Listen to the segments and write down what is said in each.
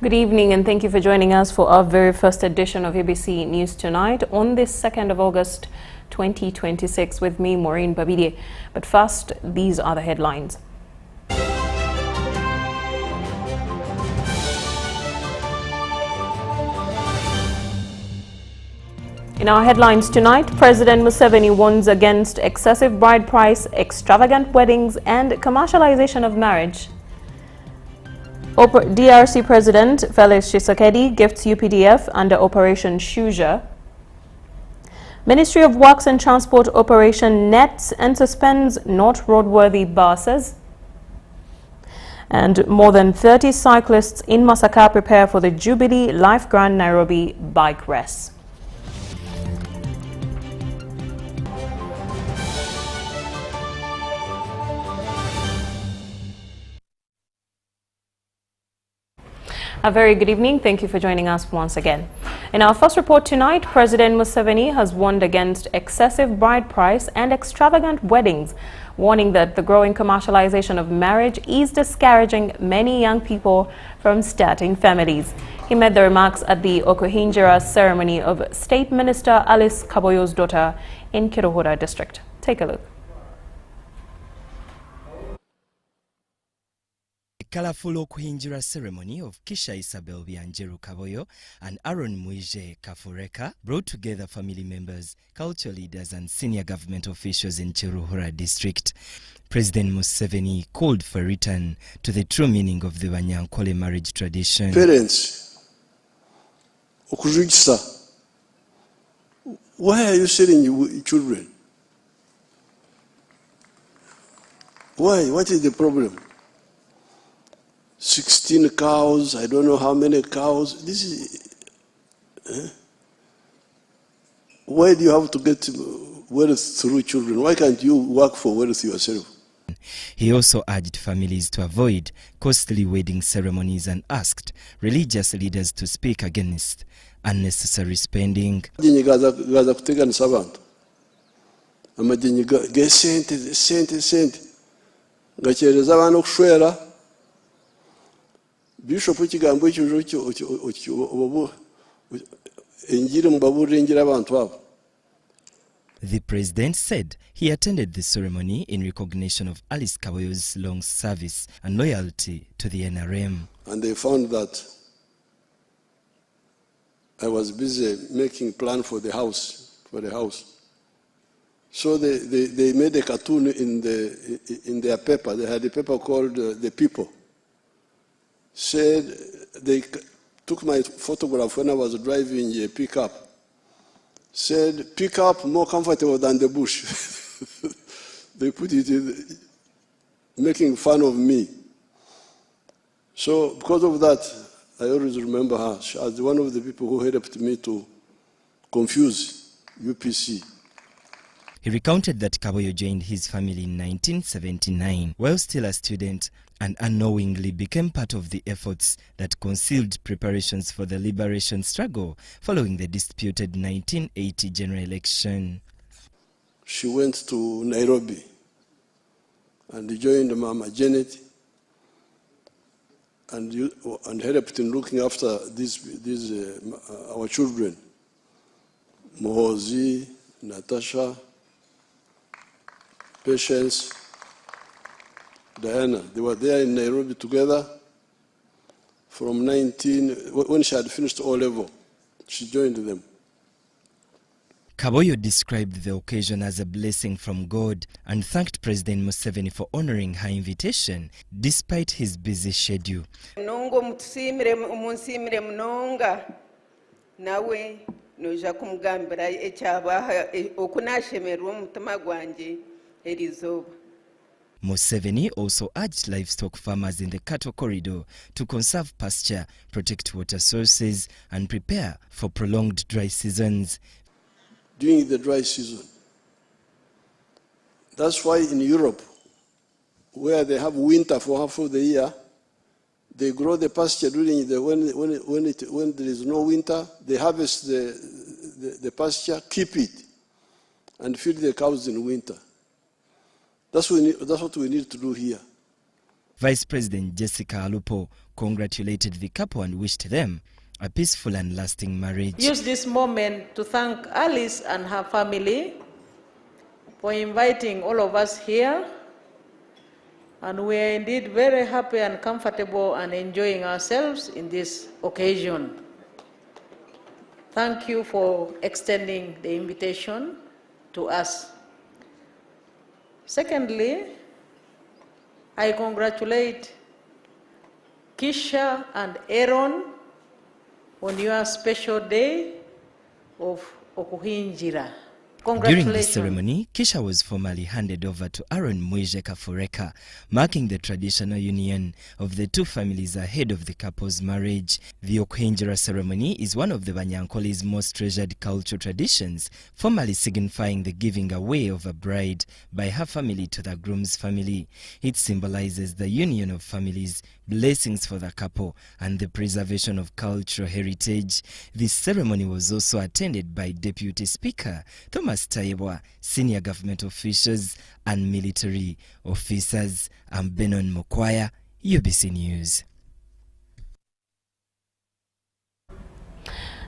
Good evening and thank you for joining us for our very first edition of ABC News Tonight on this 2nd of August 2026 with me, Moureen Babirye. But first, these are the headlines. In our headlines tonight, President Museveni warns against excessive bride price, extravagant weddings and commercialization of marriage. DRC President Felix Tshisekedi gifts UPDF under Operation Shuja. Ministry of Works and Transport Operation nets and suspends not roadworthy buses. And more than 30 cyclists in Masaka prepare for the Jubilee Life Grand Nairobi bike race. A very good evening. Thank you for joining us once again. In our first report tonight, President Museveni has warned against excessive bride price and extravagant weddings, warning that the growing commercialization of marriage is discouraging many young people from starting families. He made the remarks at the Okuhinjira ceremony of State Minister Alice Kaboyo's daughter in Kiruhura district. Take a look. Colorful Okuhinjira ceremony of Kisha Isabel Bianjeru Kaboyo and Aaron Muije Kafureka brought together family members, cultural leaders and senior government officials in Kiruhura district. President Museveni called for a return to the true meaning of the Wanyankole marriage tradition. Parents, okujugisa, why are you selling your children? Why? What is the problem? 16 cows, I don't know how many cows. This is... Why do you have to get wealth through children? Why can't you work for wealth yourself? He also urged families to avoid costly wedding ceremonies and asked religious leaders to speak against unnecessary spending. Bishop kigambo The president said he attended the ceremony in recognition of Alice Kaboyo's long service and loyalty to the NRM. And they found that I was busy making plan for the house, So they made a cartoon in their paper. They had a paper called The People. Said they took my photograph when I was driving a pickup. Said, pickup more comfortable than the bush. They put it in, making fun of me. So because of that, I always remember her. She was one of the people who helped me to confuse UPC. He recounted that Kaboyo joined his family in 1979 while still a student and unknowingly became part of the efforts that concealed preparations for the liberation struggle following the disputed 1980 general election. She went to Nairobi and joined Mama Janet and helped in looking after our children, Mohozi, Natasha, Patience, Diana. They were there in Nairobi together from when she had finished O-level. She joined them. Kaboyo described the occasion as a blessing from God and thanked President Museveni for honoring her invitation despite his busy schedule. Museveni also urged livestock farmers in the cattle corridor to conserve pasture, protect water sources, and prepare for prolonged dry seasons. During the dry season. That's why in Europe, where they have winter for half of the year, they grow the pasture during when there is no winter. They harvest the pasture, keep it, and feed the cows in winter. That's what we need to do here. Vice President Jessica Alupo congratulated the couple and wished them a peaceful and lasting marriage. Use this moment to thank Alice and her family for inviting all of us here. And we are indeed very happy and comfortable and enjoying ourselves in this occasion. Thank you for extending the invitation to us. Secondly, I congratulate Kisha and Aaron on your special day of Okuhinjira. During the ceremony, Kisha was formally handed over to Aaron Mwije Kafureka, marking the traditional union of the two families ahead of the couple's marriage. The Okuhinjira ceremony is one of the Banyankoli's most treasured cultural traditions, formally signifying the giving away of a bride by her family to the groom's family. It symbolizes the union of families, blessings for the couple, and the preservation of cultural heritage. This ceremony was also attended by Deputy Speaker Thomas Taibwa, senior government officials and military officers. I'm Benon Mukwaya, UBC News.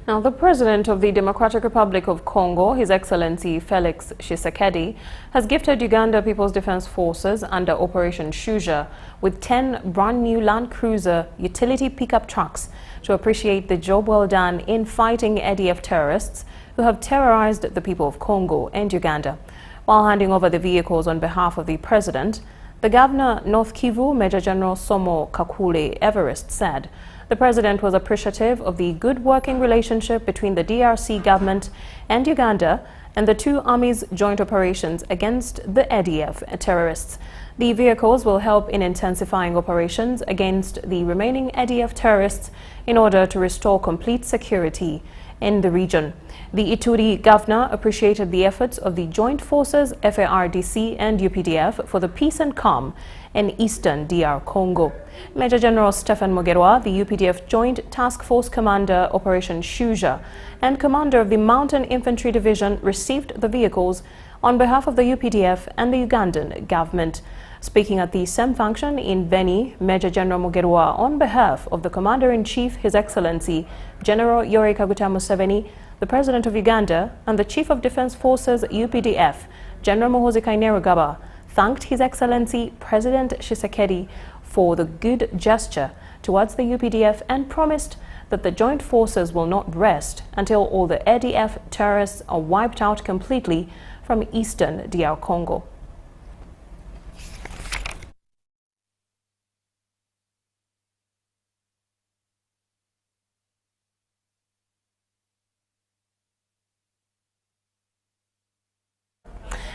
Now, the President of the Democratic Republic of Congo, His Excellency Felix Tshisekedi, has gifted Uganda People's Defense Forces under Operation Shuja with 10 brand new Land Cruiser utility pickup trucks to appreciate the job well done in fighting ADF terrorists who have terrorized the people of Congo and Uganda. While handing over the vehicles on behalf of the President, the Governor, North Kivu, Major General Somo Kakule Everest, said the President was appreciative of the good working relationship between the DRC government and Uganda and the two armies' joint operations against the ADF terrorists. The vehicles will help in intensifying operations against the remaining ADF terrorists in order to restore complete security in the region. The Ituri governor appreciated the efforts of the joint forces FARDC and UPDF for the peace and calm in eastern DR Congo. Major General Stephen Mugerwa, the UPDF Joint Task Force Commander Operation Shuja and commander of the Mountain Infantry Division, received the vehicles on behalf of the UPDF and the Ugandan government. Speaking at the same function in Beni, Major General Mugerwa, on behalf of the Commander-in-Chief, His Excellency General Yoweri Kaguta Museveni, the President of Uganda, and the Chief of Defense Forces UPDF, General Muhoozi Kainerugaba, thanked His Excellency President Tshisekedi for the good gesture towards the UPDF and promised that the joint forces will not rest until all the ADF terrorists are wiped out completely from eastern DR Congo.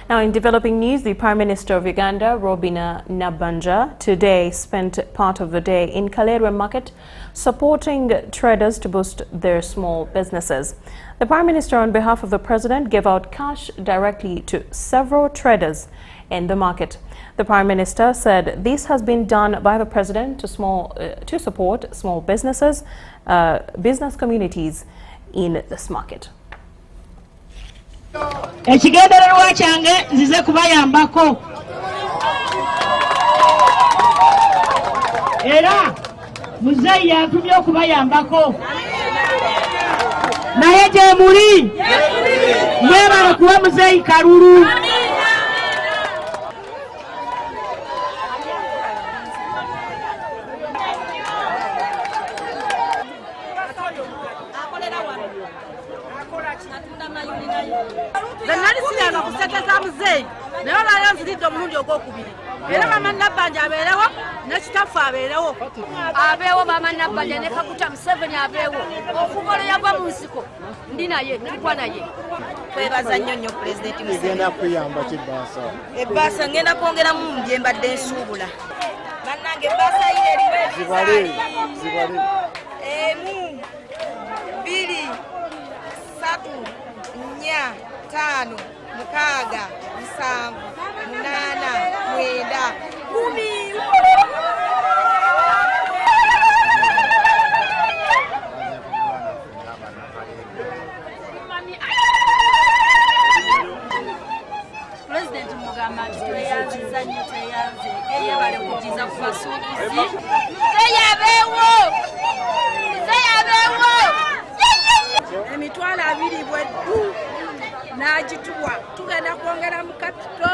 Now, in developing news, the Prime Minister of Uganda, Robina Nabanja, today spent part of the day in Kalerwe Market supporting traders to boost their small businesses. The Prime Minister, on behalf of the President, gave out cash directly to several traders in the market. The Prime Minister said this has been done by the President to support small businesses, business communities in this market. Ekigendererwa kyange nzize kubayambako era muzeeyi yatumye okubayambako naye gye muli mwebale kuba muzeeyi kalulu. Abeewo Maama Nabanja ne Kaguta Museveni abeewo okukola yava mu nsiko ndi naye tukwa naye twebaza nnyo Pulezidenti Museveni ngenda kuyamba kibaasa ebbaasa ngenda kwongeramu mu bye mbadde nsuubula bannange ebbaasa yire eriwe zibale 1 2 3 4 5 6 7 8 9 10 kwebaza ku basuubuzi zeyabeewo emitwalo 2 bweddu n'agituwa tugenda kwongera mu kapito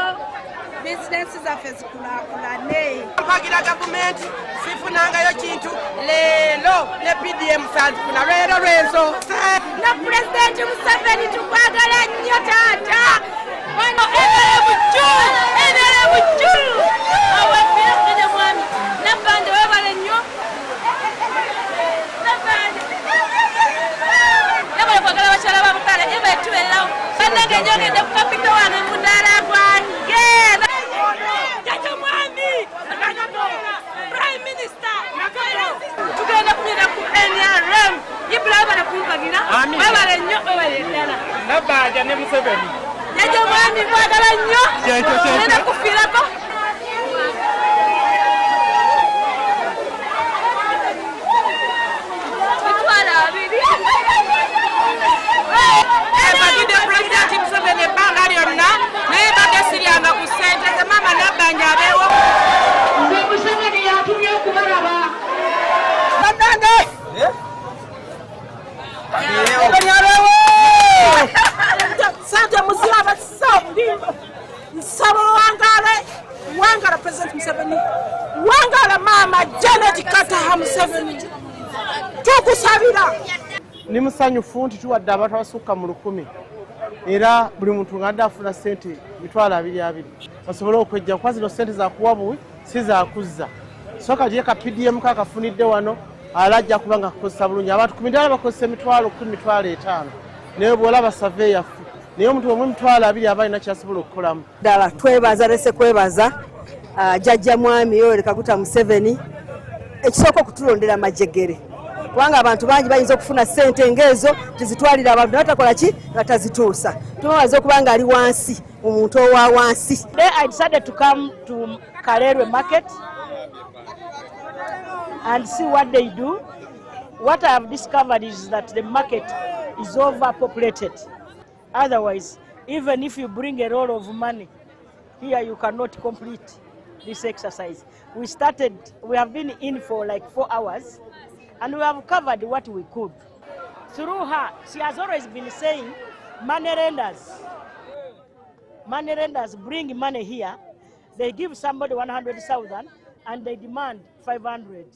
bizinesi zaffe zikulaakulane. mpagira gavumenti sifunangayo kintu leero ne PDM sanfuna lwero lwenzo na pulezidenti Museveni tukwagala nnyo taata wano ebere bujjulu awefire kujja mwami nabbande webale nnyo yabale kwagala bakyala babutale yabale tubeerawo bannange njogedde ku kapito wange mundaala gwange jaja mwami prime minister tugenda kunyira ku NRM yibula webale kumpagira webale nnyo webale ddala Nabbanja ne Museveni jaja mwami kwagala nnyo genda kufiirako mitwalo 2 ebagidde pulezidenti Museveni ebbanga lyonna naye bagesiryanga ku ssente ze maama Nabbanja abeewo nze Museveni yatumye okubalaba bannange sente muziraba nsaba wangala president Museveni wangala maama Janet Kataha Museveni tukusabira ni musanyufu nti tuwadde abantu abasukka mu 1,000 era buli muntu ng'adde afuna ssente mitwalo 2 basobole okwejja kuba zino ssente zakuwa buwi si zakuzza so kati ka PDM kakafunidde wano alajja kuba nga kakozesa bulungi abantu 10 bakozesa emitwalo 10,500 naye bw'olaba save yaffe naye omuntu omwe emitwalo 2 aba alina kyasobola okukolamu ddala twebaza lese kwebaza jjajja mwami Yoweri Kaguta Museveni ekisooka okutulondera majjegere kubanga abantu bangi bayinza okufuna ssente ng'ezo tizitwalira abantu natakola ki nga tazituusa tumawaza okuba nga ali wansi omuntu owa wansi. Today I decided to come to Karerwe market and see what they do. What I have discovered is that the market is overpopulated. Otherwise, even if you bring a roll of money here, you cannot complete this exercise. We have been in for like 4 hours and we have covered what we could. Through her, she has always been saying, money lenders bring money here, they give somebody 100,000 and they demand 500.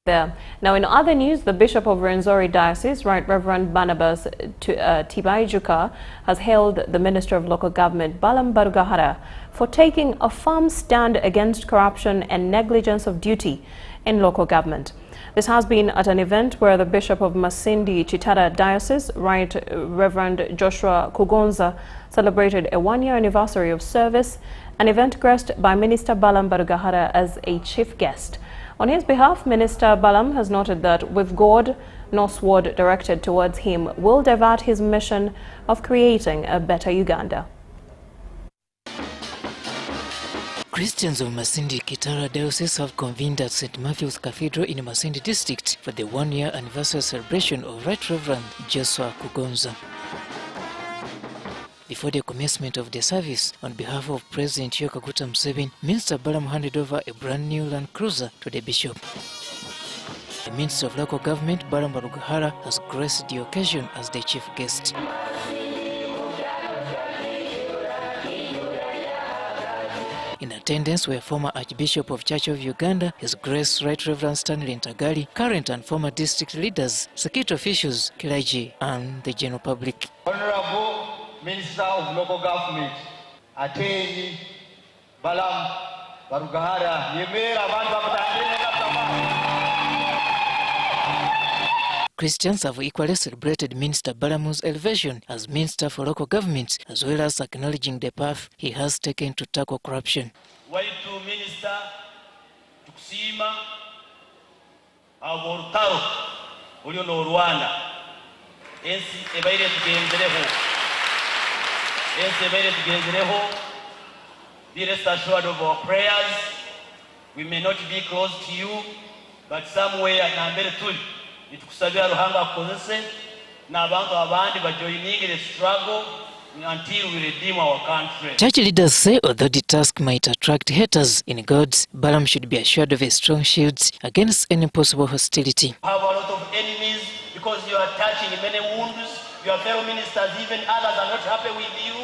There. Now, in other news, the Bishop of Rwenzori Diocese, Right Reverend Barnabas Tibaijuka, has hailed the Minister of Local Government, Balaam Barugahara, for taking a firm stand against corruption and negligence of duty in local government. This has been at an event where the Bishop of Masindi Chitara Diocese, Right Reverend Joshua Kugonza, celebrated a 1-year anniversary of service, an event graced by Minister Balaam Barugahara as a chief guest. On his behalf, Minister Balaam has noted that with God, no sword directed towards him will divert his mission of creating a better Uganda. Christians of Masindi Kitara Diocese have convened at St. Matthew's Cathedral in Masindi District for the 1-year anniversary celebration of Right Reverend Joshua Kugonza. Before the commencement of the service, on behalf of President Yoweri Kaguta Museveni, Minister Balaam handed over a brand new Land Cruiser to the Bishop. The Minister of Local Government, Balaam Barugahara, has graced the occasion as the chief guest. In attendance were former Archbishop of Church of Uganda, His Grace Right Reverend Stanley Ntagali, current and former district leaders, security officials, clergy, and the general public. Honorable Minister of Local Government, Ateni Balaam Barugahara, Yemera Christians have equally celebrated Minister Balaam's elevation as Minister for Local Government, as well as acknowledging the path he has taken to tackle corruption. Waitu Minister tukusima aborutaro ulio no Rwanda ensi ebaire tugenzereho be rest assured of our prayers. We may not be close to you, but somewhere nambere tuli nitukusabira ruhanga akozese n'abantu abandi bajoininge the struggle until we redeem our country. Church leaders say although the task might attract haters in God, Balaam should be assured of a strong shield against any possible hostility. You have a lot of enemies because you are touching many wounds. Your fellow ministers, even others, are not happy with you.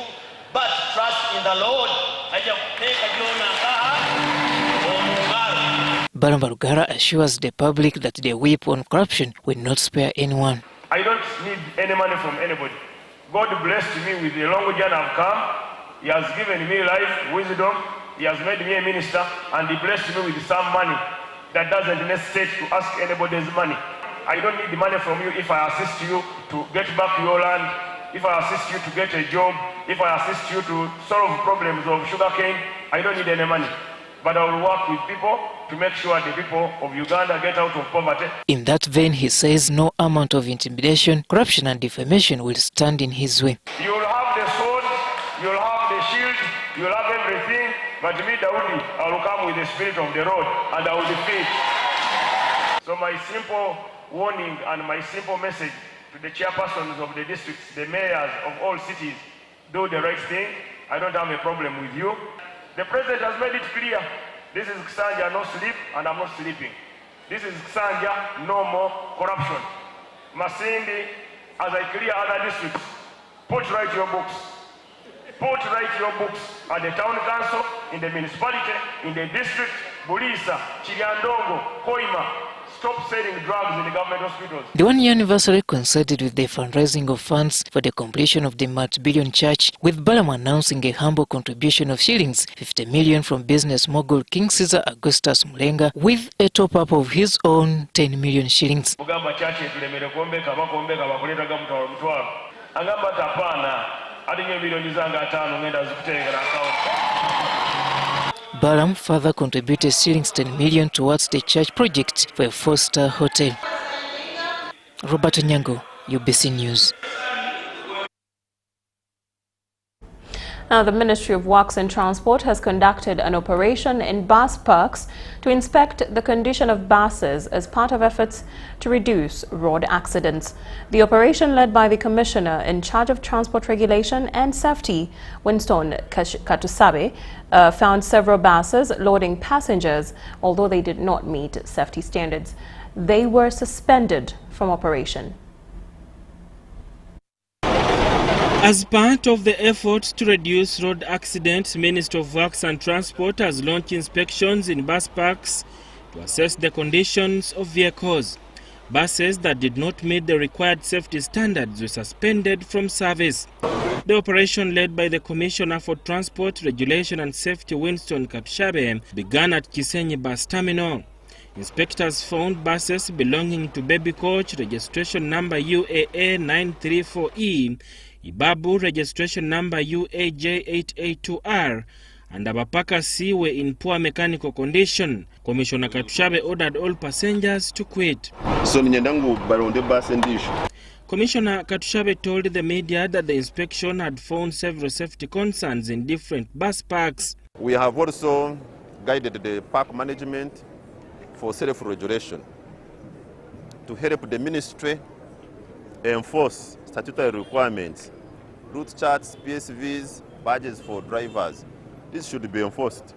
But trust in the Lord. Balaam Barugara assures the public that the whip on corruption will not spare anyone. I don't need any money from anybody. God blessed me with the long journey I've come. He has given me life, wisdom. He has made me a minister, and he blessed me with some money that doesn't necessitate to ask anybody's money. I don't need money from you if I assist you to get back your land, if I assist you to get a job, if I assist you to solve problems of sugarcane. I don't need any money. But I will work with people to make sure the people of Uganda get out of poverty. In that vein, he says no amount of intimidation, corruption and defamation will stand in his way. You will have the sword, you will have the shield, you will have everything, but me, Daudi, I will come with the spirit of the Lord and I will defeat. So my simple warning and my simple message to the chairpersons of the districts, the mayors of all cities, do the right thing. I don't have a problem with you. The president has made it clear. This is Kisanja, no sleep, and I'm not sleeping. This is Kisanja, no more corruption. Masindi, as I clear other districts, put right your books. Put right your books at the town council, in the municipality, in the district, Bulisa, Chiliandongo, Koima. Stop selling drugs in the government hospitals. The one-year anniversary coincided with the fundraising of funds for the completion of the multi-billion church, with Balaam announcing a humble contribution of shillings 50 million from business mogul King Caesar Augustus Mulenga, with a top-up of his own 10 million shillings. Balaam further contributed shillings 10 million towards the church project for a 4-star hotel. Robert Nyango, UBC News. Now, the Ministry of Works and Transport has conducted an operation in bus parks to inspect the condition of buses as part of efforts to reduce road accidents. The operation, led by the Commissioner in charge of Transport Regulation and Safety, Winston Katusabe, found several buses loading passengers, although they did not meet safety standards. They were suspended from operation. As part of the efforts to reduce road accidents, Ministry of Works and Transport has launched inspections in bus parks to assess the conditions of vehicles. Buses that did not meet the required safety standards were suspended from service. The operation, led by the Commissioner for Transport, Regulation and Safety, Winston Katusabe, began at Kisenyi Bus Terminal. Inspectors found buses belonging to Baby Coach, registration number UAA 934E, Ibabu registration number UAJ882R, and Abapaka C were in poor mechanical condition. Commissioner Katusabe ordered all passengers to quit. Commissioner Katusabe told the media that the inspection had found several safety concerns in different bus parks. We have also guided the park management for self-regulation to help the ministry enforce statutory requirements, route charts, PSVs, badges for drivers. This should be enforced.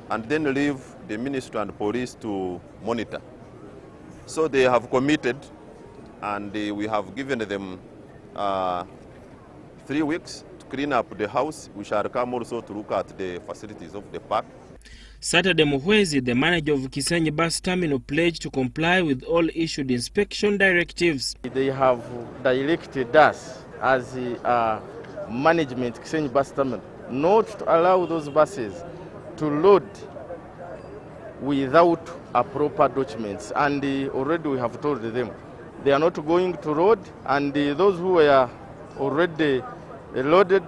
And then leave the ministry and police to monitor. So they have committed, and we have given them 3 weeks to clean up the house. We shall come also to look at the facilities of the park. Saturday Muhwezi, the manager of Kisenyi Bus Terminal, pledged to comply with all issued inspection directives. They have directed us as management Kisenyi Bus Terminal not to allow those buses to load without a proper documents, and already we have told them they are not going to load, and those who were already loaded,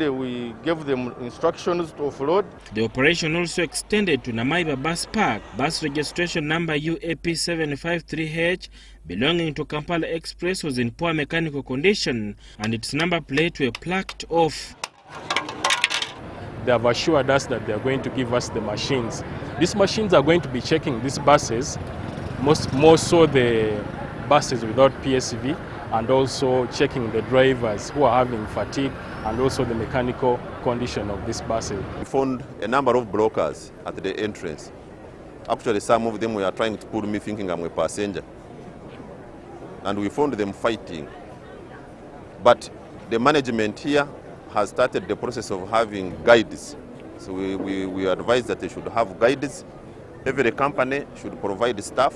we gave them instructions to offload. The operation also extended to Namaiba Bus Park. Bus registration number UAP753H belonging to Kampala Express was in poor mechanical condition, and its number plate were plucked off. They have assured us that they are going to give us the machines. These machines are going to be checking these buses, more so the buses without PSV, and also checking the drivers who are having fatigue and also the mechanical condition of these buses. We found a number of blockers at the entrance. Actually, some of them were trying to pull me thinking I'm a passenger. And we found them fighting. But the management here has started the process of having guides. So we advise that they should have guides. Every company should provide staff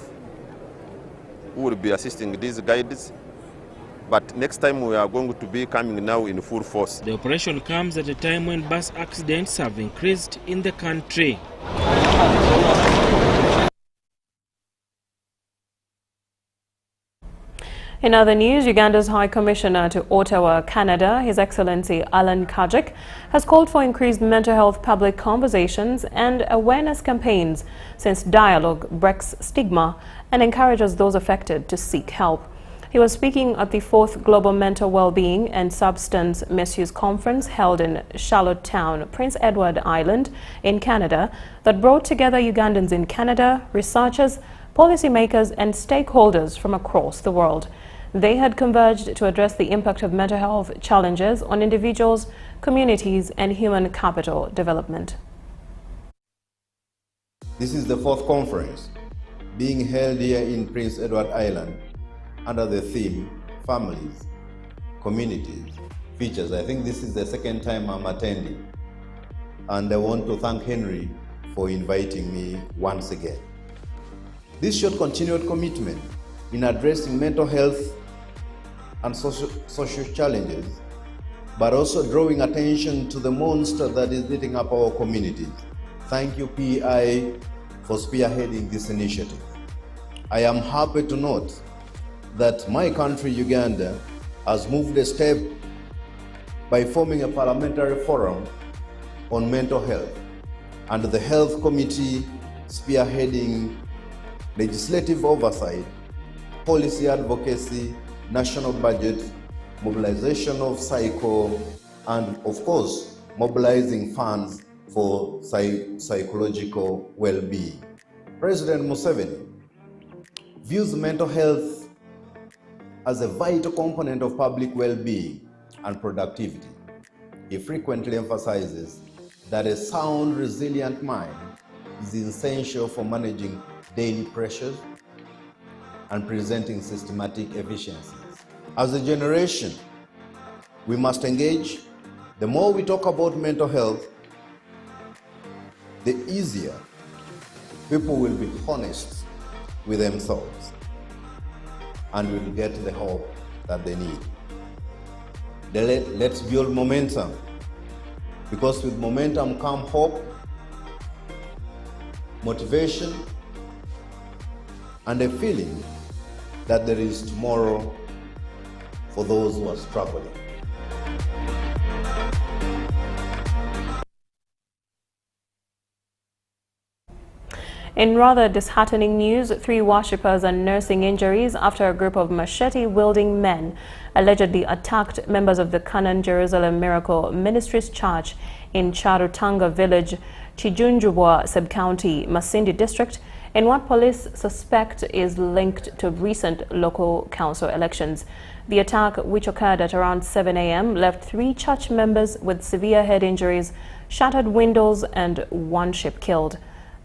who will be assisting these guides. But next time we are going to be coming now in full force. The operation comes at a time when bus accidents have increased in the country. In other news, Uganda's High Commissioner to Ottawa, Canada, His Excellency Alan Kajik, has called for increased mental health public conversations and awareness campaigns since dialogue breaks stigma and encourages those affected to seek help. He was speaking at the 4th Global Mental Wellbeing and Substance Misuse Conference held in Charlottetown, Prince Edward Island in Canada that brought together Ugandans in Canada, researchers, policymakers and stakeholders from across the world. They had converged to address the impact of mental health challenges on individuals, communities and human capital development. This is the 4th conference being held here in Prince Edward Island under the theme Families, Communities, Features. I think this is the 2nd time I'm attending, and I want to thank Henry for inviting me once again. This showed continued commitment in addressing mental health and social challenges, but also drawing attention to the monster that is eating up our communities. Thank you, PI, for spearheading this initiative. I am happy to note that my country, Uganda, has moved a step by forming a parliamentary forum on mental health, and the Health Committee spearheading legislative oversight, policy advocacy, national budget, mobilization of cycle, and of course, mobilizing funds for psychological well-being. President Museveni views mental health as a vital component of public well-being and productivity. He frequently emphasizes that a sound, resilient mind is essential for managing daily pressures and presenting systematic efficiencies. As a generation, we must engage. The more we talk about mental health, the easier people will be honest with themselves and will get the help that they need. Let's build momentum, because with momentum comes hope, motivation, and a feeling that there is tomorrow for those who are struggling. In rather disheartening news, 3 worshippers are nursing injuries after a group of machete-wielding men allegedly attacked members of the Canaan Jerusalem Miracle Ministries Church in Charutanga Village, Chijunjubwa Sub-County, Masindi District, in what police suspect is linked to recent local council elections. The attack, which occurred at around 7 a.m., left 3 church members with severe head injuries, shattered windows, and 1 ship killed.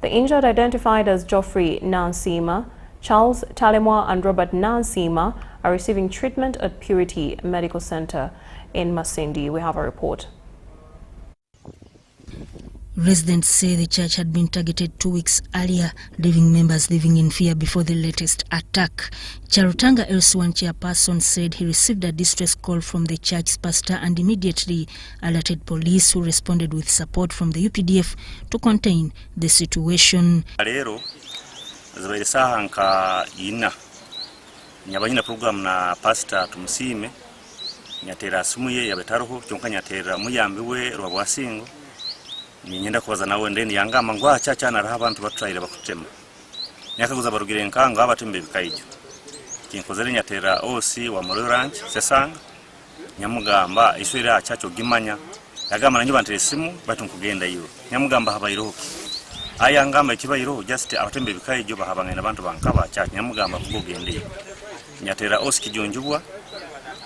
The injured, identified as Geoffrey Nansima, Charles Talemwa, and Robert Nansima, are receiving treatment at Purity Medical Center in Masindi. We have a report. Residents say the church had been targeted 2 weeks earlier, leaving members living in fear before the latest attack. Charutanga LC1 chairperson said he received a distress call from the church's pastor and immediately alerted police, who responded with support from the UPDF to contain the situation. Lero zabaire saha nka ina nyabanyina program na pastor tumusime nyatera sumuye yabetaroho kyonka nyatera muyambiwe rwabwasingo ninyenda kubaza nawe ndeni yangama ngwa chacha na abantu batwaire bakutema nyakaguza barugire nkanga abatembe bikaijo kinkozere nyatera osi wa Moro Ranch sesanga nyamugamba iswira chacho gimanya yagama nanyo bantere simu batunkugenda iyo nyamugamba habayiro ayangamba ikibayiro just abatembe bikaijo bahabangana abantu bankaba chacha nyamugamba kugende nyatera osikijunjubwa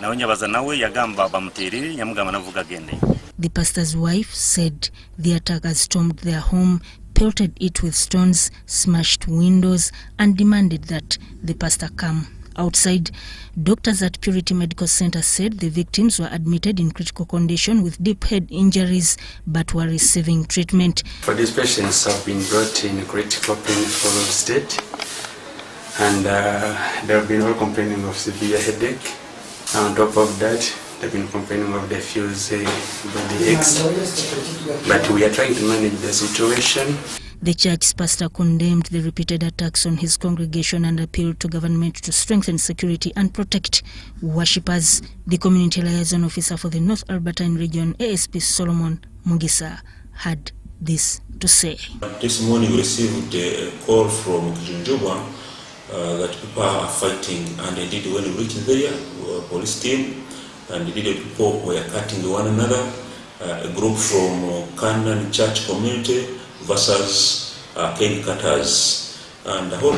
nawe nyabaza nawe yagamba bamuterere nyamugamba navuga gende. The pastor's wife said the attackers stormed their home, pelted it with stones, smashed windows, and demanded that the pastor come outside. Doctors at Purity Medical Center said the victims were admitted in critical condition with deep head injuries but were receiving treatment. For these patients have been brought in critical painful state, and they have been all complaining of severe headache. On top of that, they've been complaining of diffuse body aches, but we are trying to manage the situation. The church's pastor condemned the repeated attacks on his congregation and appealed to government to strengthen security and protect worshippers. The community liaison officer for the North Albertine region, ASP Solomon Mugisa, had this to say. This morning we received a call from Kijunjubwa that people are fighting, and indeed when we reached there, police team, and indeed people were cutting one another, a group from Canaan Church community versus cane cutters. And the whole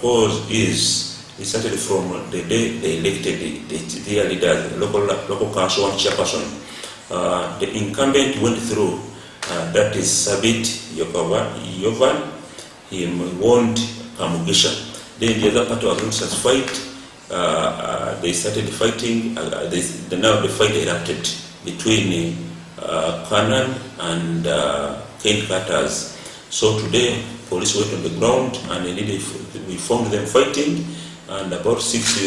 cause is it started from the day they elected their leader, local council and chairperson. The incumbent went through, that is Sabit Yovan, he warned Kamugisha. Then the other party was not satisfied. They started fighting. Now the fight erupted between Canaan and cane cutters. So today, police went on the ground and we found them fighting, and about 6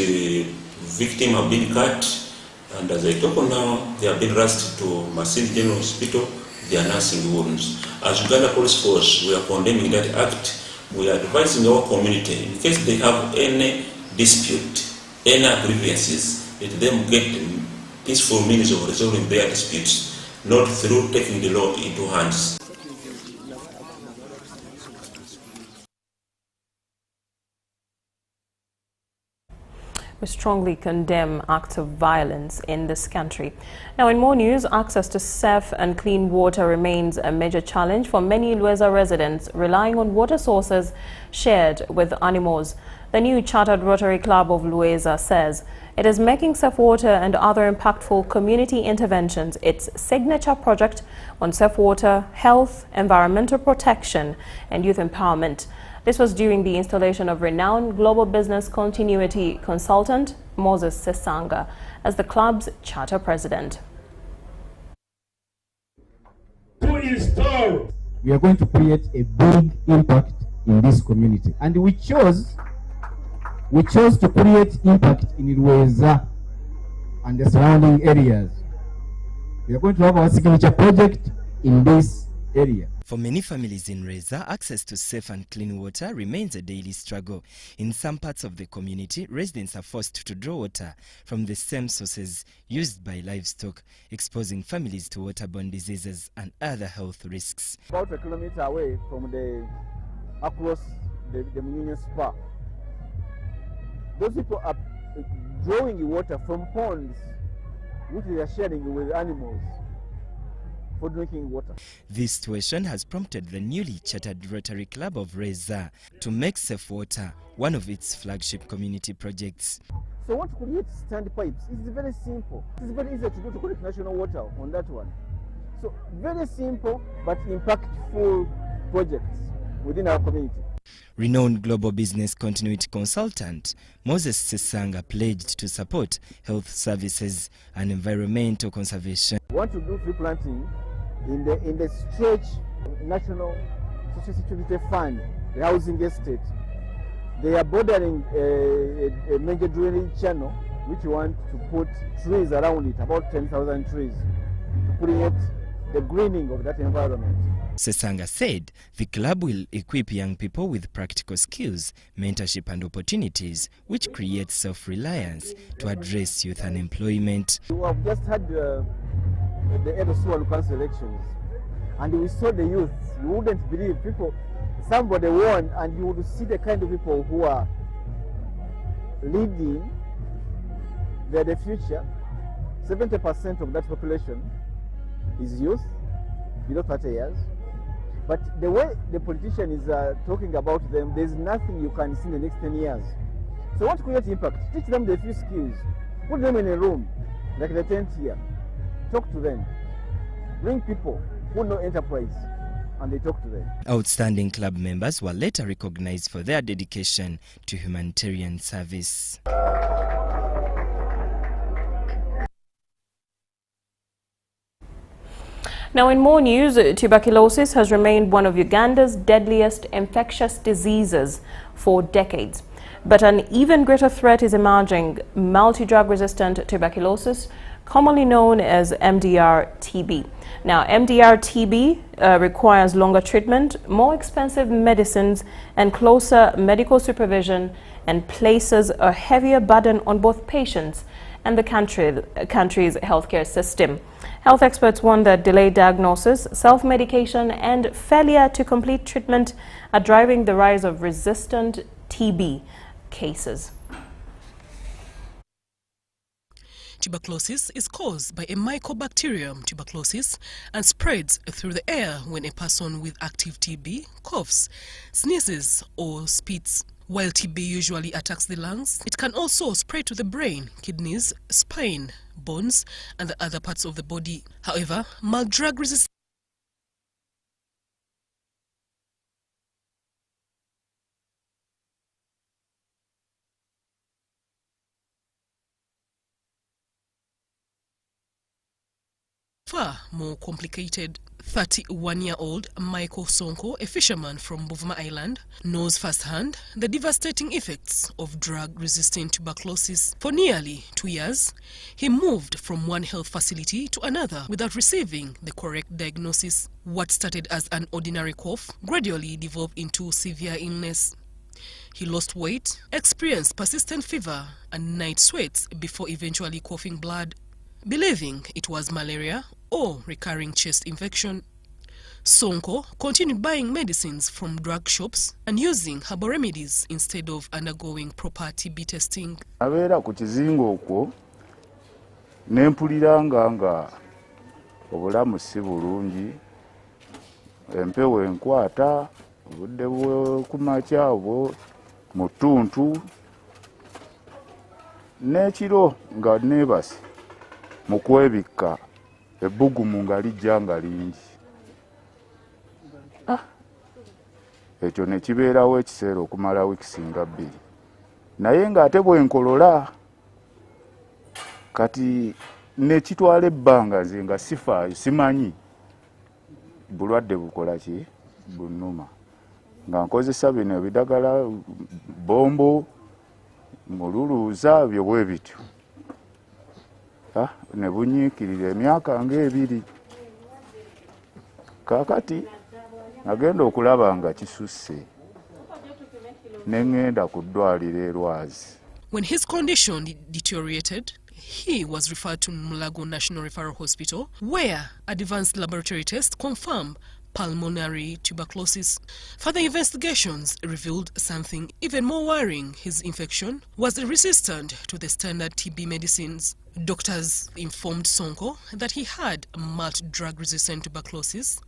victims have been cut. And as I talk now, they have been rushed to Masindi General Hospital. They are nursing wounds. As Uganda Police Force, we are condemning that act. We are advising our community, in case they have any dispute, any grievances, let them get peaceful means of resolving their disputes, not through taking the law into hands. We strongly condemn acts of violence in this country. Now, in more news, access to safe and clean water remains a major challenge for many Lueza residents relying on water sources shared with animals. The new Chartered Rotary Club of Lueza says it is making safe water and other impactful community interventions its signature project on safe water, health, environmental protection, and youth empowerment. This was during the installation of renowned global business continuity consultant Moses Sesanga as the club's charter president. We are going to create a big impact in this community, and we chose to create impact in Lueza and the surrounding areas. We are going to have our signature project in this area. For many families in Reza, access to safe and clean water remains a daily struggle. In some parts of the community, residents are forced to draw water from the same sources used by livestock, exposing families to waterborne diseases and other health risks. About a kilometer away from across the Munino Spa, those people are drawing water from ponds which they are sharing with animals for drinking water. This situation has prompted the newly chartered Rotary Club of Reza to make safe water one of its flagship community projects. So what to create standpipes is very simple. It's very easy to do, to collect national water on that one. So very simple but impactful projects within our community. Renowned global business continuity consultant Moses Sesanga pledged to support health services and environmental conservation. We want to do tree planting in the stretch National Social Security Fund, the housing estate. They are bordering a major drainage channel which we want to put trees around it, about 10,000 trees, to create the greening of that environment. Sesanga said the club will equip young people with practical skills, mentorship and opportunities, which create self-reliance to address youth unemployment. We have just had the Edo-Suwan council elections, and we saw the youth. You wouldn't believe people, somebody won, and you would see the kind of people who are leading. They're the future. 70% of that population is youth, below 30 years. But the way the politician is talking about them, there's nothing you can see in the next 10 years. So what create impact? Teach them the few skills. Put them in a room, like the tent here. Talk to them. Bring people who know enterprise, and they talk to them. Outstanding club members were later recognized for their dedication to humanitarian service. Now in more news, tuberculosis has remained one of Uganda's deadliest infectious diseases for decades. But an even greater threat is emerging: multi-drug resistant tuberculosis, commonly known as MDR-TB. Now, MDR-TB requires longer treatment, more expensive medicines, and closer medical supervision, and places a heavier burden on both patients and the country's healthcare system. Health experts warn that delayed diagnosis, self-medication, and failure to complete treatment are driving the rise of resistant TB cases. Tuberculosis is caused by a Mycobacterium tuberculosis and spreads through the air when a person with active TB coughs, sneezes, or spits. While TB usually attacks the lungs, it can also spread to the brain, kidneys, spine, bones, and the other parts of the body. However, drug resistance far more complicated. 31-year-old Michael Sonko, a fisherman from Buvuma Island, knows firsthand the devastating effects of drug-resistant tuberculosis. For nearly 2 years, he moved from one health facility to another without receiving the correct diagnosis. What started as an ordinary cough gradually developed into severe illness. He lost weight, experienced persistent fever and night sweats before eventually coughing blood, believing it was malaria or recurring chest infection. Sonko continued buying medicines from drug shops and using herbal remedies instead of undergoing proper TB testing. Abeera ku kizingo okwo nempuliranga nga obulamu si bulungi, empewo enkwata, obudde bw'okumakya obwo mu ttuntu, n'ekiro nga neebase mu kwebikka ebbugumu nga lijja nga lingi. Ekyo ne kibeerawo ekiseera okumala wiiki nga 2. Naye ng'ate bwenkolola kati ne kitwala ebbanga nze nga sifaayo simanyi bulwadde bukola ki bunnuma. Nga nkozesa bino ebidagala bombo, mululuuza, byo bwe bityo. Ne bunyiikirira emyaka nga 2. Kaakati nagenda okulaba nga kisusse ne ngenda ku ddwaliro e Lwazi. When his condition deteriorated, he was referred to Mulago National Referral Hospital, where advanced laboratory tests confirmed pulmonary tuberculosis. Further investigations revealed something even more worrying. His infection was resistant to the standard TB medicines. Doctors informed Sonko that he had multi-drug-resistant tuberculosis,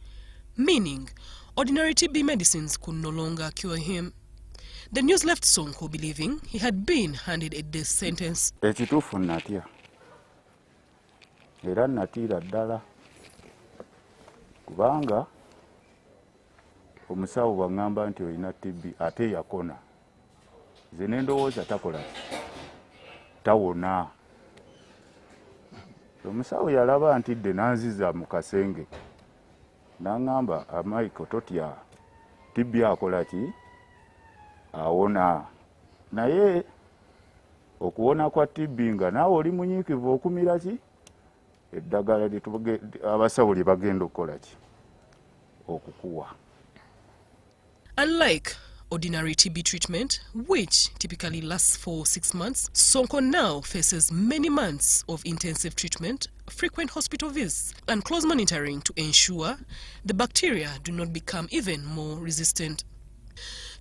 meaning ordinary TB medicines could no longer cure him. The news left Sonko believing he had been handed a death sentence. Ekituufu natya era natiira ddala kubanga omusawo bw'aŋŋamba nti olina TB ate yakona, nze ne ndowooza takola tawona. Omusawo yalaba ntidde n'anziza mu kasenge n'aŋŋamba, Michael totya, TB akola ki? Awona. Naye okuwona kwa TB nga naawe oli munyiikivu okumira ki? Eddagala abasawo lye bagenda okukola ki? Okukuwa. Unlike ordinary TB treatment, which typically lasts for 6 months, Sonko now faces many months of intensive treatment, frequent hospital visits, and close monitoring to ensure the bacteria do not become even more resistant.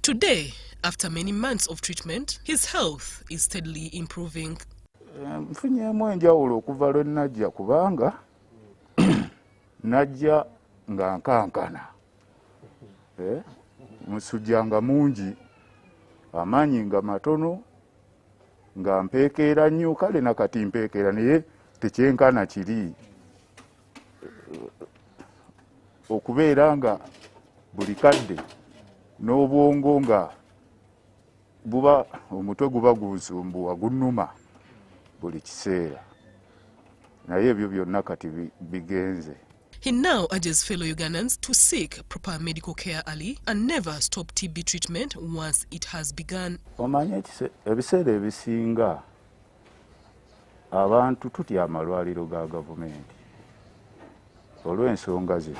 Today, after many months of treatment, his health is steadily improving. Nfunyeemu enjawulo okuva lwe najja kubanga najja nga nkankana. Musujja nga mungi, amaanyi nga matono, nga mpeekeera nnyo kale nakati mpeekeera naye tekyenkana kiri okubeera nga buli kadde n'obwongo nga buba omutwe guba gusumbuwa gunnuma buli kiseera naye ebyo byonna kati bigenze. He now urges fellow Ugandans to seek proper medical care early and never stop TB treatment once it has begun. Omanye ebiseera ebisinga abantu tutya amalwaliro ga gavumenti olw'ensonga ze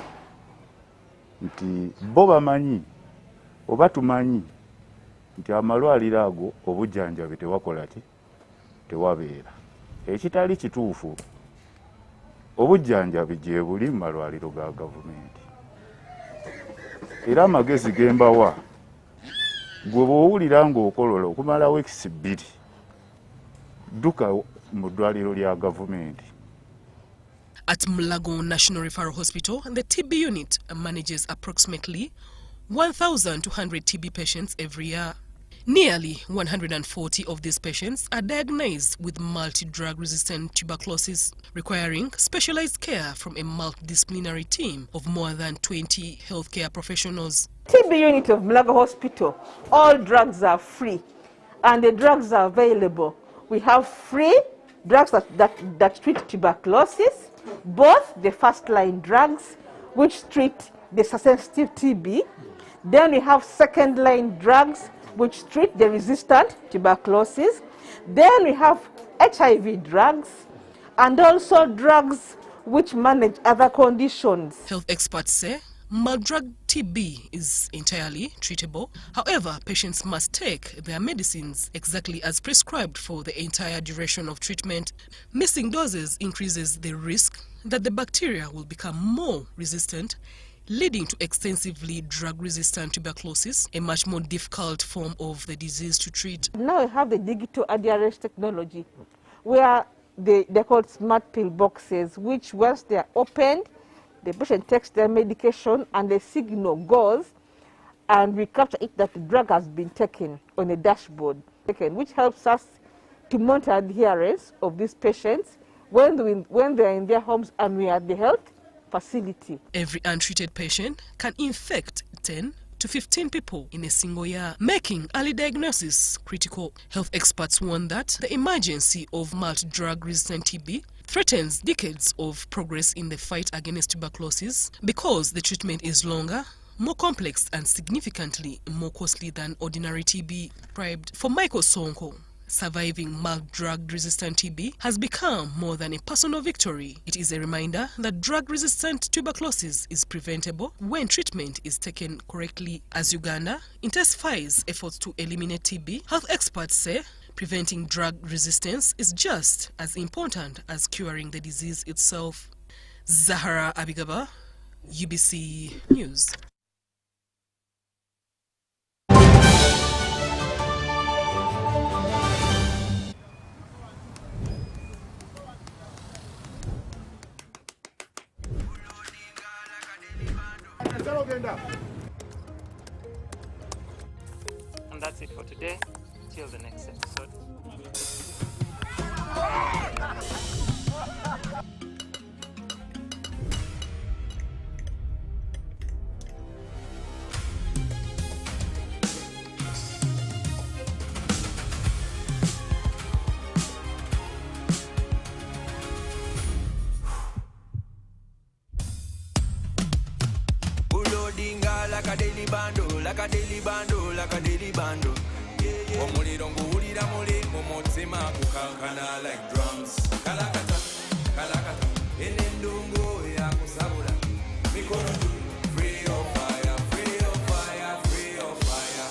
nti bo bamanyi oba tumanyi nti amalwaliro ago obujjanjabi tewakola ki tewabeera. Ekitali kituufu obujjanjabi gye buli mu malwaliro ga gavumenti era amagezi gembawa gwe bw'owulira ng'okolola okumala weekisi 2 dduka mu ddwaliro lya gavumenti. At Mulago National Referral Hospital, the TB unit manages approximately 1,200 TB patients every year. Nearly 140 of these patients are diagnosed with multi-drug resistant tuberculosis, requiring specialized care from a multidisciplinary team of more than 20 healthcare professionals. TB unit of Mulago Hospital, all drugs are free and the drugs are available. We have free drugs that treat tuberculosis, both the first-line drugs which treat the sensitive TB, then we have second-line drugs which treat the resistant tuberculosis, then we have HIV drugs, and also drugs which manage other conditions. Health experts say Mal-drugged TB is entirely treatable. However, patients must take their medicines exactly as prescribed for the entire duration of treatment. Missing doses increases the risk that the bacteria will become more resistant, leading to extensively drug-resistant tuberculosis, a much more difficult form of the disease to treat. Now we have the digital adherence technology, where they're called smart pill boxes, which once they're opened, the patient takes their medication and the signal goes and we capture it that the drug has been taken on a dashboard, which helps us to monitor adherence of these patients when they're in their homes and we are at the health facility. Every untreated patient can infect 10 to 15 people in a single year, making early diagnosis critical. Health experts warn that the emergency of multi-drug resistant TB threatens decades of progress in the fight against tuberculosis because the treatment is longer, more complex and significantly more costly than ordinary TB. For Michael Sonko, surviving drug-resistant TB has become more than a personal victory. It is a reminder that drug-resistant tuberculosis is preventable when treatment is taken correctly. As Uganda intensifies efforts to eliminate TB, health experts say preventing drug resistance is just as important as curing the disease itself. Zahara Abigaba, UBC News. And that's it for today. Till the next episode. Like a daily bando, like a daily bando, like a daily bando. Omuliro nguwulira muli mu mutima kukankana like drums. Kalakata, kalakata, enendungu ya kusabula. Mikono juu, free of fire, free of fire, free of fire.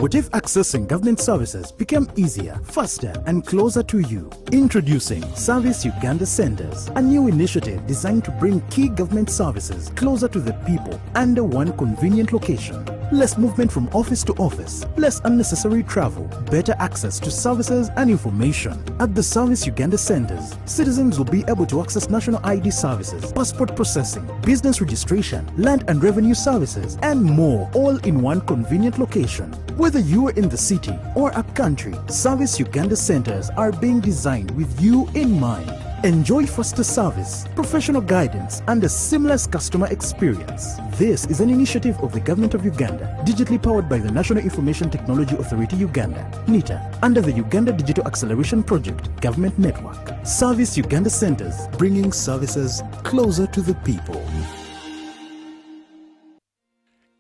What if accessing government services became easier, faster, and closer to you? Introducing Service Uganda Centers, a new initiative designed to bring key government services closer to the people under one convenient location. Less movement from office to office, less unnecessary travel, better access to services and information. At the Service Uganda centers, citizens will be able to access national ID services, passport processing, business registration, land and revenue services, and more, all in one convenient location. Whether you are in the city or up country, Service Uganda centers are being designed with you in mind. Enjoy faster service, professional guidance, and a seamless customer experience. This is an initiative of the Government of Uganda, digitally powered by the National Information Technology Authority Uganda, NITA, under the Uganda Digital Acceleration Project Government Network. Service Uganda Centers, bringing services closer to the people.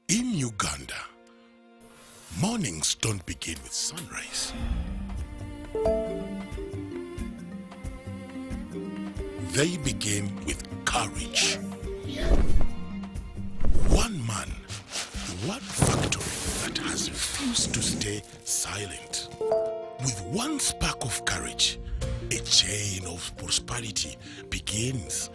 In Uganda, mornings don't begin with sunrise. They begin with courage. One man, one factory that has refused to stay silent. With one spark of courage, a chain of prosperity begins.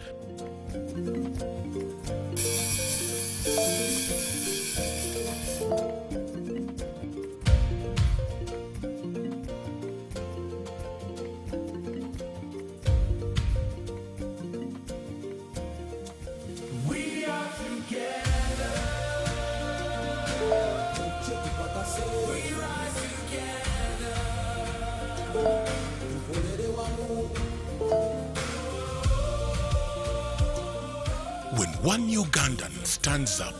When one Ugandan stands up,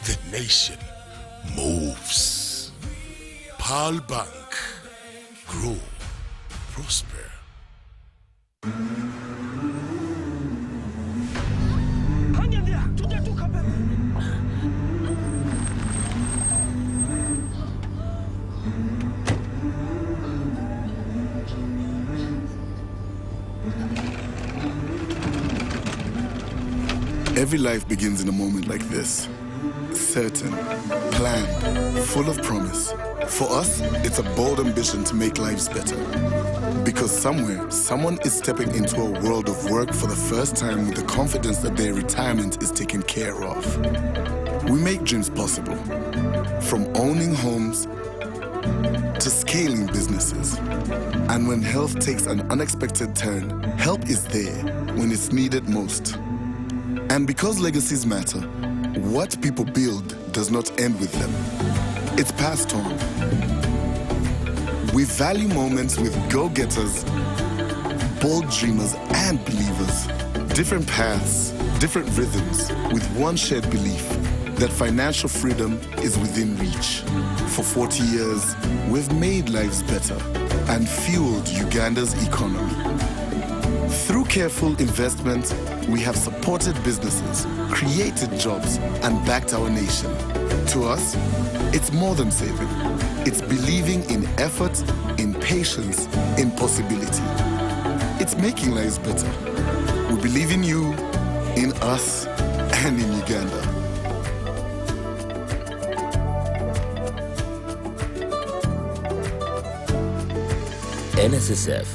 the nation moves. Pearl Bank. Grow. Prosper. Every life begins in a moment like this. Certain, planned, full of promise. For us, it's a bold ambition to make lives better. Because somewhere, someone is stepping into a world of work for the first time with the confidence that their retirement is taken care of. We make dreams possible. From owning homes to scaling businesses. And when health takes an unexpected turn, help is there when it's needed most. And because legacies matter, what people build does not end with them. It's passed on. We value moments with go-getters, bold dreamers, and believers. Different paths, different rhythms, with one shared belief that financial freedom is within reach. For 40 years, we've made lives better and fueled Uganda's economy. Through careful investment, we have supported businesses, created jobs, and backed our nation. To us, it's more than saving. It's believing in effort, in patience, in possibility. It's making lives better. We believe in you, in us, and in Uganda. NSSF,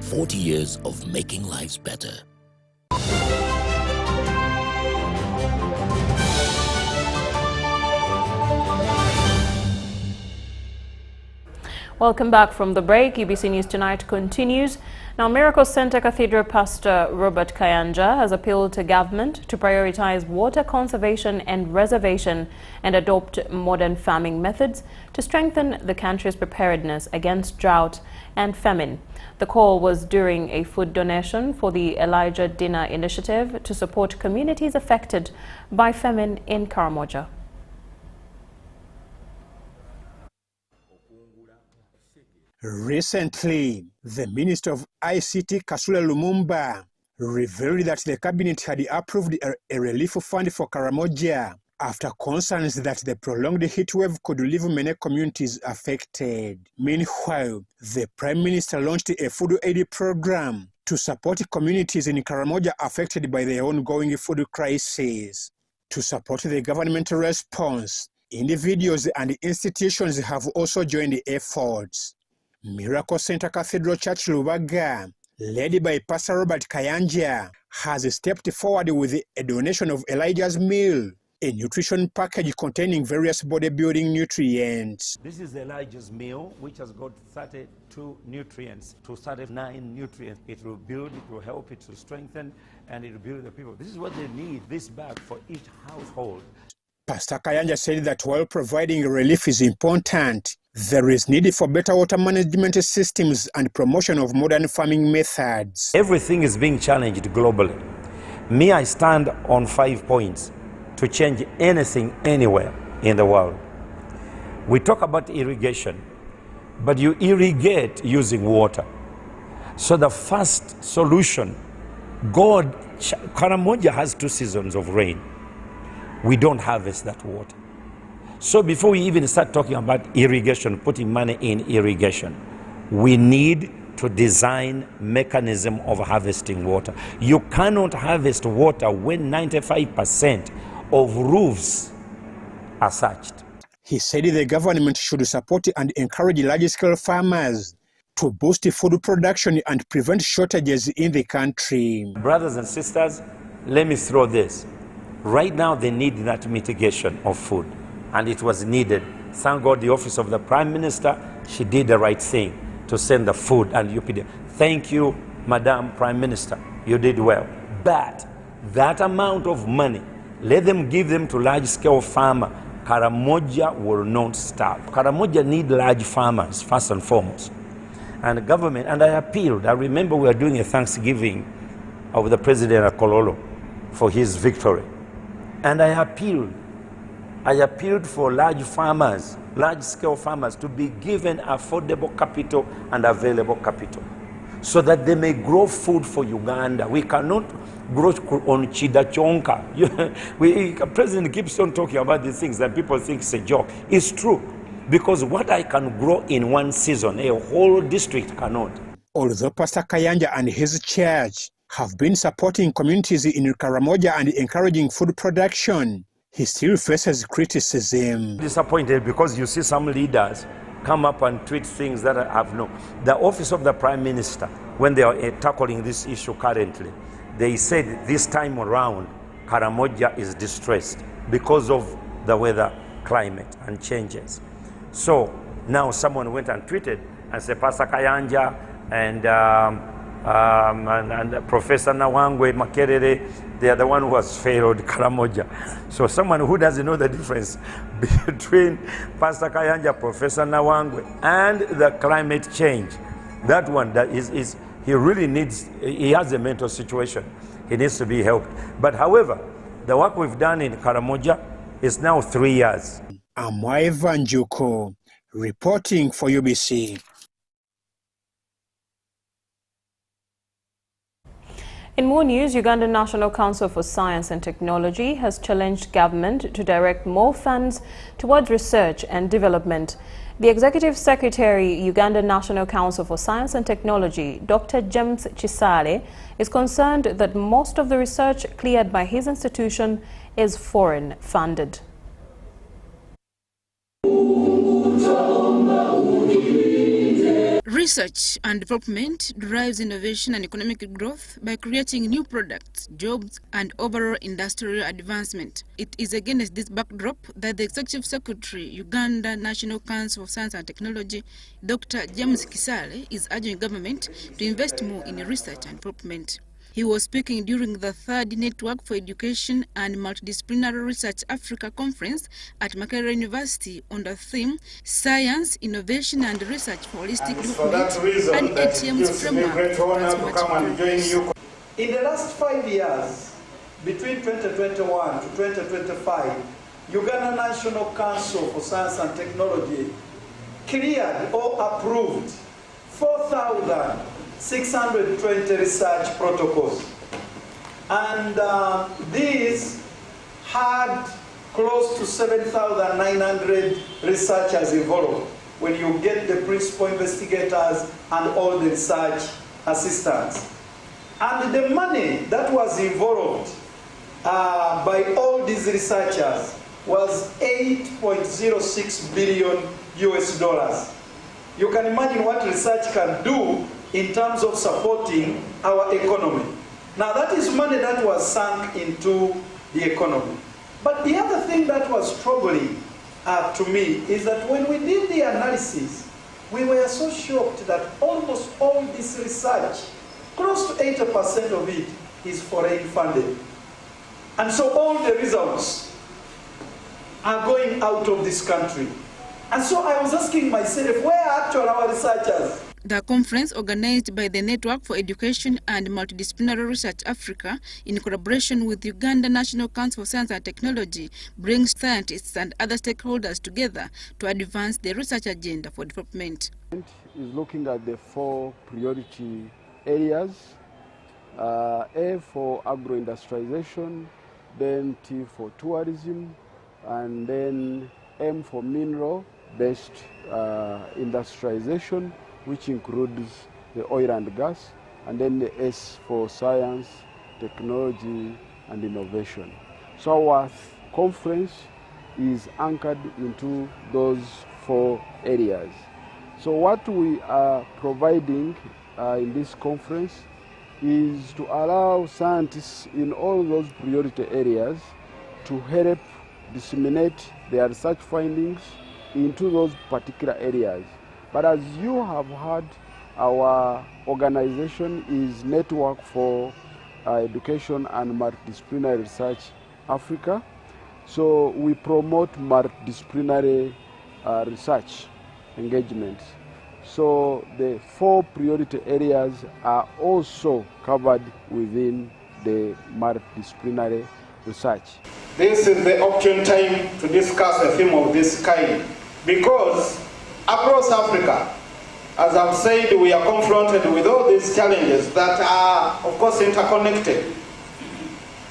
40 years of making lives better. Welcome back from the break. UBC News Tonight continues. Now, Miracle Center Cathedral Pastor Robert Kayanja has appealed to government to prioritize water conservation and reservation and adopt modern farming methods to strengthen the country's preparedness against drought and famine. The call was during a food donation for the Elijah Dinner Initiative to support communities affected by famine in Karamoja. Recently, the Minister of ICT, Kasule Lumumba, revealed that the cabinet had approved a relief fund for Karamoja after concerns that the prolonged heatwave could leave many communities affected. Meanwhile, the Prime Minister launched a food aid program to support communities in Karamoja affected by the ongoing food crisis. To support the government response, individuals and institutions have also joined the efforts. Miracle Center Cathedral Church Lubaga, led by Pastor Robert Kayanja, has stepped forward with a donation of Elijah's meal a nutrition package containing various bodybuilding nutrients. This is the largest meal, which has got 32 nutrients to 39 nutrients. It will build, it will help, it will strengthen, and it will build the people. This is what they need, this bag for each household. Pastor Kayanja said that while providing relief is important, there is need for better water management systems and promotion of modern farming methods. Everything is being challenged globally. Me, I stand on 5 points to change anything anywhere in the world. We talk about irrigation, but you irrigate using water. So the first solution, Karamoja has 2 seasons of rain. We don't harvest that water. So before we even start talking about irrigation, putting money in irrigation, we need to design mechanism of harvesting water. You cannot harvest water when 95% of roofs are thatched. He said the government should support and encourage large-scale farmers to boost food production and prevent shortages in the country. Brothers and sisters, let me throw this. Right now they need that mitigation of food, and it was needed. Thank God the office of the Prime Minister, she did the right thing to send the food and UPD. Thank you, Madam Prime Minister, you did well. But that amount of money, let them give them to large-scale farmer. Karamoja will not starve. Karamoja need large farmers, first and foremost. And the government, and I appealed, I remember we were doing a Thanksgiving of the President of Kololo for his victory. And I appealed for large farmers, large-scale farmers to be given affordable capital and available capital so that they may grow food for Uganda. We cannot grow on Chida Chonka. President keeps on talking about these things that people think it's a joke. It's true, because what I can grow in one season, a whole district cannot. Although Pastor Kayanja and his church have been supporting communities in Karamoja and encouraging food production, he still faces criticism. Disappointed because you see some leaders come up and tweet things that I have no. The office of the Prime Minister, when they are tackling this issue currently, they said this time around Karamoja is distressed because of the weather, climate and changes. So now someone went and tweeted and said Pastor Kayanja and Professor Nawangwe Makerere, they are the one who has failed Karamoja. So someone who doesn't know the difference between Pastor Kayanja, Professor Nawangwe, and the climate change, that one that is he really needs, he has a mental situation. He needs to be helped. But however, the work we've done in Karamoja is now 3 years. Amwai Vanjuko, reporting for UBC. In more news, Ugandan National Council for Science and Technology has challenged government to direct more funds towards research and development. The Executive Secretary, Ugandan National Council for Science and Technology, Dr. James Chisale, is concerned that most of the research cleared by his institution is foreign funded. Research and development drives innovation and economic growth by creating new products, jobs, and overall industrial advancement. It is against this backdrop that the Executive Secretary, Uganda National Council of Science and Technology, Dr. James Chisale, is urging government to invest more in research and development. He was speaking during the 3rd Network for Education and Multidisciplinary Research Africa Conference at Makerere University on the theme Science, Innovation and Research for Holistic Development and ATM's Framework for Transformative. In the last 5 years, between 2021 to 2025, Uganda National Council for Science and Technology cleared or approved 4,620 research protocols. And these had close to 7,900 researchers involved when you get the principal investigators and all the research assistants. And the money that was involved by all these researchers was $8.06 billion US. You can imagine what research can do in terms of supporting our economy. Now that is money that was sunk into the economy. But the other thing that was troubling to me is that when we did the analysis, we were so shocked that almost all this research, close to 80% of it, is foreign funded. And so all the results are going out of this country. And so I was asking myself, where are actually our researchers? The conference, organized by the Network for Education and Multidisciplinary Research Africa in collaboration with Uganda National Council for Science and Technology, brings scientists and other stakeholders together to advance the research agenda for development. Is looking at the 4 priority areas, A for agro-industrialization, then T for tourism, and then M for mineral-based industrialization, which includes the oil and gas, and then the S for science, technology, and innovation. So our conference is anchored into those 4 areas. So what we are providing in this conference is to allow scientists in all those priority areas to help disseminate their research findings into those particular areas. But as you have heard, our organization is Network for Education and Multidisciplinary Research Africa. So we promote multidisciplinary research engagements. So the 4 priority areas are also covered within the multidisciplinary research. This is the opportune time to discuss a theme of this kind, because across Africa, as I've said, we are confronted with all these challenges that are, of course, interconnected.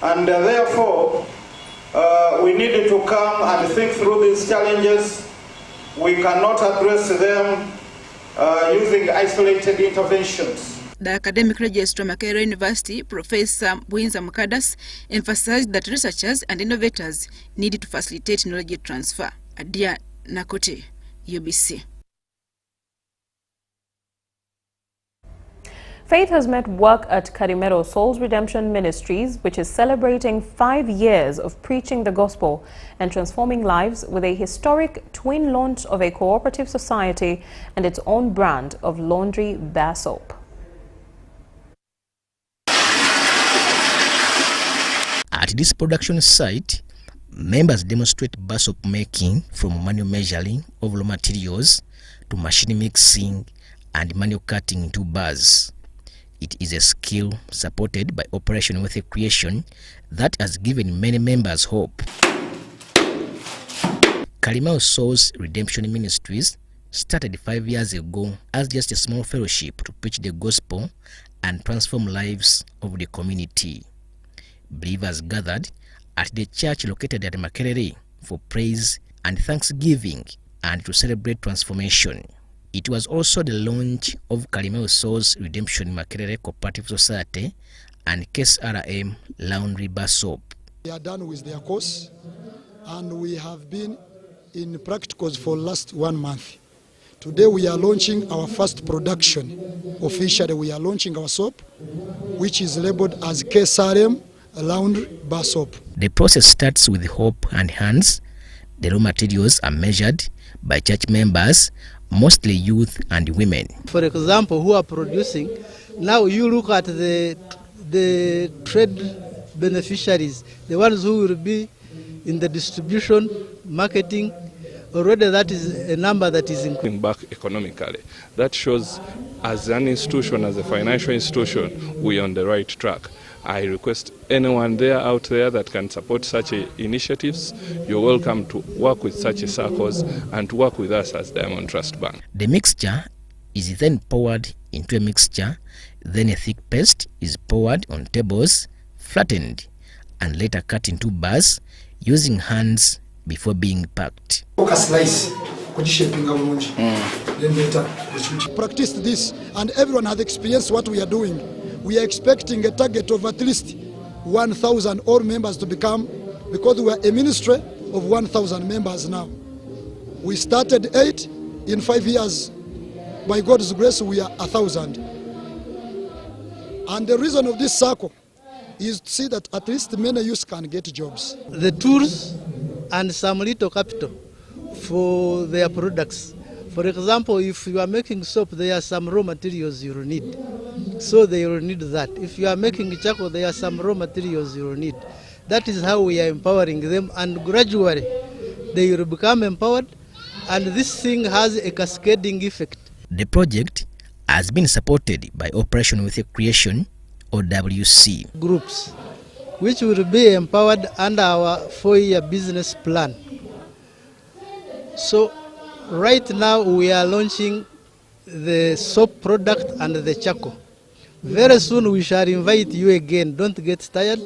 And therefore, we needed to come and think through these challenges. We cannot address them using isolated interventions. The academic registrar Makerere University, Professor Bwinza Mukadas, emphasized that researchers and innovators needed to facilitate knowledge transfer. Adia Nakote, UBC. Faith has met work at Karimero Souls Redemption Ministries, which is celebrating 5 years of preaching the gospel and transforming lives with a historic twin launch of a cooperative society and its own brand of laundry bar soap. At this production site, members demonstrate bar soap making from manual measuring of raw materials to machine mixing and manual cutting into bars. It is a skill supported by Operation Wealthy Creation that has given many members hope. Karimao Souls Redemption Ministries started 5 years ago as just a small fellowship to preach the gospel and transform lives of the community. Believers gathered at the church located at Makerere for praise and thanksgiving and to celebrate transformation. It was also the launch of Karimao Souls Redemption Makerere Cooperative Society and KSRM Laundry Bar Soap. We are done with their course and we have been in practicals for last 1 month. Today we are launching our first production. Officially we are launching our soap, which is labeled as KSRM Laundry Bar Soap. The process starts with hope and hands. The raw materials are measured by church members, mostly youth and women. For example, who are producing, now you look at the trade beneficiaries, the ones who will be in the distribution, marketing, already that is a number that is increasing back economically. That shows as an institution, as a financial institution, we are on the right track. I request anyone out there that can support such initiatives, you're welcome to work with such circles and to work with us as Diamond Trust Bank. The mixture is then poured into a mixture, then a thick paste is poured on tables, flattened, and later cut into bars using hands before being packed. Practice this and everyone has experienced what we are doing. We are expecting a target of at least 1,000 all members to become, because we are a ministry of 1,000 members now. We started 8, in 5 years, by God's grace, we are 1,000. And the reason of this circle is to see that at least many youths can get jobs. The tools and some little capital for their products. For example, if you are making soap, there are some raw materials you will need. So they will need that. If you are making charcoal, there are some raw materials you will need. That is how we are empowering them, and gradually they will become empowered, and this thing has a cascading effect. The project has been supported by Operation with Creation, OWC. Groups, which will be empowered under our 4-year business plan. So right now we are launching the soap product and the charcoal. Very soon we shall invite you again. Don't get tired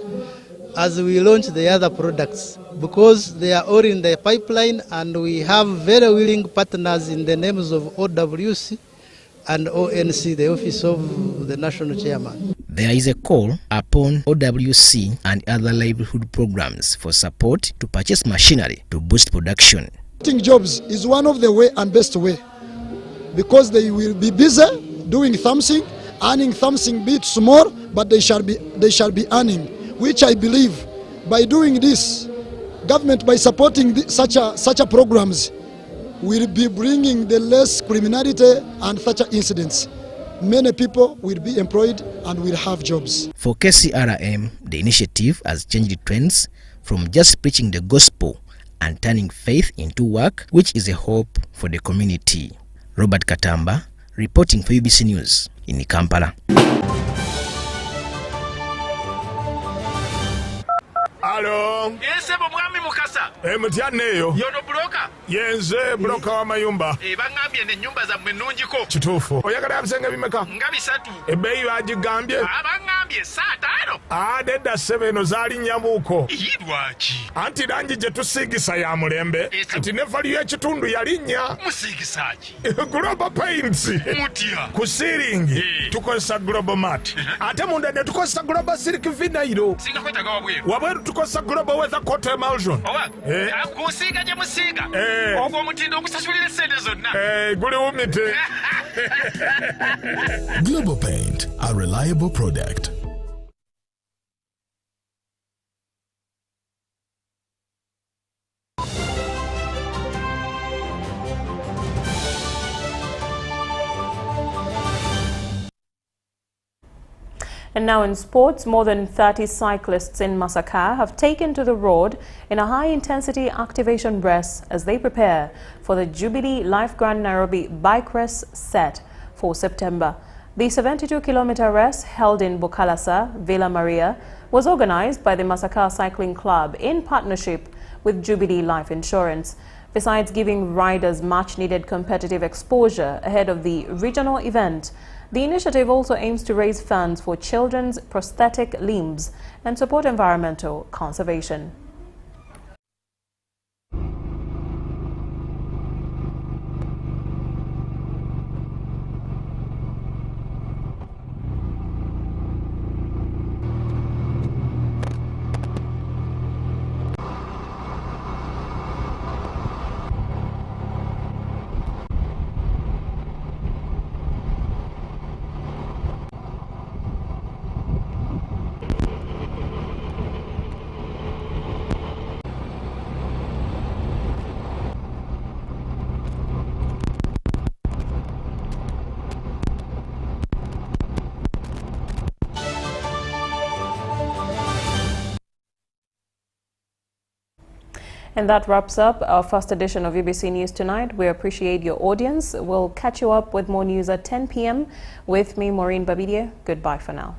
as we launch the other products, because they are all in the pipeline, and we have very willing partners in the names of OWC and ONC, the Office of the National Chairman. There is a call upon OWC and other livelihood programs for support to purchase machinery to boost production. Getting jobs is one of the way and best way, because they will be busy doing something, earning something, be it small, but they shall be earning, which I believe by doing this, government by supporting such a programs will be bringing the less criminality and such incidents. Many people will be employed and will have jobs. For KCRM, the initiative has changed trends from just preaching the gospel and turning faith into work, which is a hope for the community. Robert Katamba, reporting for UBC News in Kampala. Hello. Yes, mwami mukasa. Mutyaneyo. Yono broka. Yenze broka wa mayumba. Bangambye ne nyumba za mwenunjiko. Kituufu. Oyagala abisenge bimeka? Nga bisatu. Ebbeeyi bagigambye? Bangambye saataano. Nedda ssebo eno zaali nnyamuuko. Lwaki? Anti langi gye tusiigisa ya mulembe. Anti ne value y'ekitundu yalinnya. Musiigisa ki? Global Paints. Mutya. Ku siiringi tukozesa Global Mat. Ate munda ne tukozesa Global Silk Vinyl. Singa kwetaga wabweru. Tukosa Global Weather Coat Emulsion. Kusiiga gye musiiga. Ogwo omutindo okusasulira sente zonna. Guli wumite. Global Paint, a reliable product. And now in sports, more than 30 cyclists in Masaka have taken to the road in a high-intensity activation race as they prepare for the Jubilee Life Grand Nairobi Bike Race set for September. The 72-kilometer race held in Bukalasa, Villa Maria, was organized by the Masaka Cycling Club in partnership with Jubilee Life Insurance. Besides giving riders much-needed competitive exposure ahead of the regional event, the initiative also aims to raise funds for children's prosthetic limbs and support environmental conservation. And that wraps up our first edition of UBC News Tonight. We appreciate your audience. We'll catch you up with more news at 10 p.m. with me, Moureen Babirye. Goodbye for now.